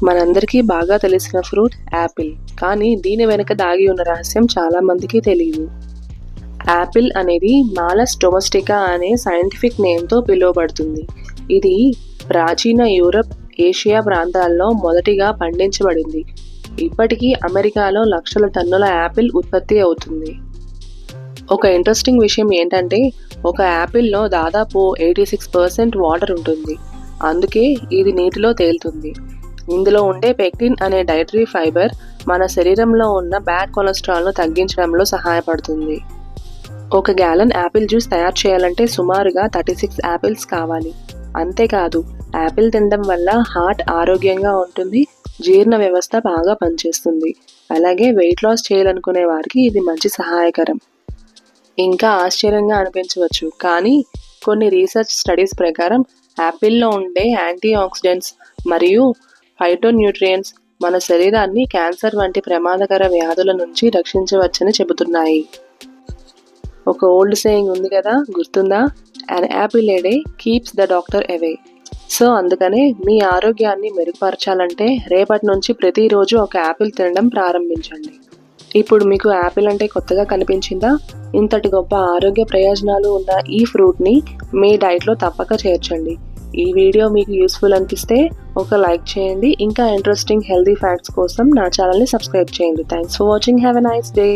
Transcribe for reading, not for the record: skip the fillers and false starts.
మనందరికీ బాగా తెలిసిన ఫ్రూట్ యాపిల్. కానీ దీని వెనుక దాగి ఉన్న రహస్యం చాలా మందికి తెలియదు. యాపిల్ అనేది మాలస్ డొమెస్టికా అనే సైంటిఫిక్ నేమ్తో పిలువబడుతుంది. ఇది ప్రాచీన యూరప్, ఏషియా ప్రాంతాల్లో మొదటిగా పండించబడింది. ఇప్పటికీ అమెరికాలో లక్షల టన్నుల యాపిల్ ఉత్పత్తి అవుతుంది. ఒక ఇంట్రెస్టింగ్ విషయం ఏంటంటే, ఒక యాపిల్లో దాదాపు 86% వాటర్ ఉంటుంది. అందుకే ఇది నీటిలో తేలుతుంది. ఇందులో ఉండే పెక్టిన్ అనే డైటరీ ఫైబర్ మన శరీరంలో ఉన్న బ్యాడ్ కొలెస్ట్రాల్ను తగ్గించడంలో సహాయపడుతుంది. 1 గ్యాలన్ యాపిల్ జ్యూస్ తయారు చేయాలంటే సుమారుగా 36 యాపిల్స్ కావాలి. అంతేకాదు, యాపిల్ తినడం వల్ల హార్ట్ ఆరోగ్యంగా ఉంటుంది, జీర్ణ వ్యవస్థ బాగా పనిచేస్తుంది. అలాగే వెయిట్ లాస్ చేయాలనుకునే వారికి ఇది మంచి సహాయకరం. ఇంకా ఆశ్చర్యంగా అనిపించవచ్చు, కానీ కొన్ని రీసెర్చ్ స్టడీస్ ప్రకారం యాపిల్లో ఉండే యాంటీ ఆక్సిడెంట్స్ మరియు ఫైటోన్యూట్రియంట్స్ మన శరీరాన్ని క్యాన్సర్ వంటి ప్రమాదకర వ్యాధుల నుంచి రక్షించవచ్చని చెబుతున్నాయి. ఒక ఓల్డ్ సేయింగ్ ఉంది కదా, గుర్తుందా? An apple A day keeps the doctor away. So అందుకనే మీ ఆరోగ్యాన్ని మెరుగుపరచాలంటే రేపటి నుంచి ప్రతిరోజు ఒక యాపిల్ తినడం ప్రారంభించండి. ఇప్పుడు మీకు యాపిల్ అంటే కొత్తగా కనిపించిందా? ఇంతటి గొప్ప ఆరోగ్య ప్రయోజనాలు ఉన్న ఈ ఫ్రూట్ని మీ డైట్లో తప్పక చేర్చండి. ఈ వీడియో మీకు యూస్ఫుల్ అనిపిస్తే ఒక లైక్ చేయండి. ఇంకా ఇంట్రెస్టింగ్ హెల్తీ ఫ్యాక్ట్స్ కోసం నా ఛానల్ని సబ్స్క్రైబ్ చేయండి. Thanks for watching. Have a nice day.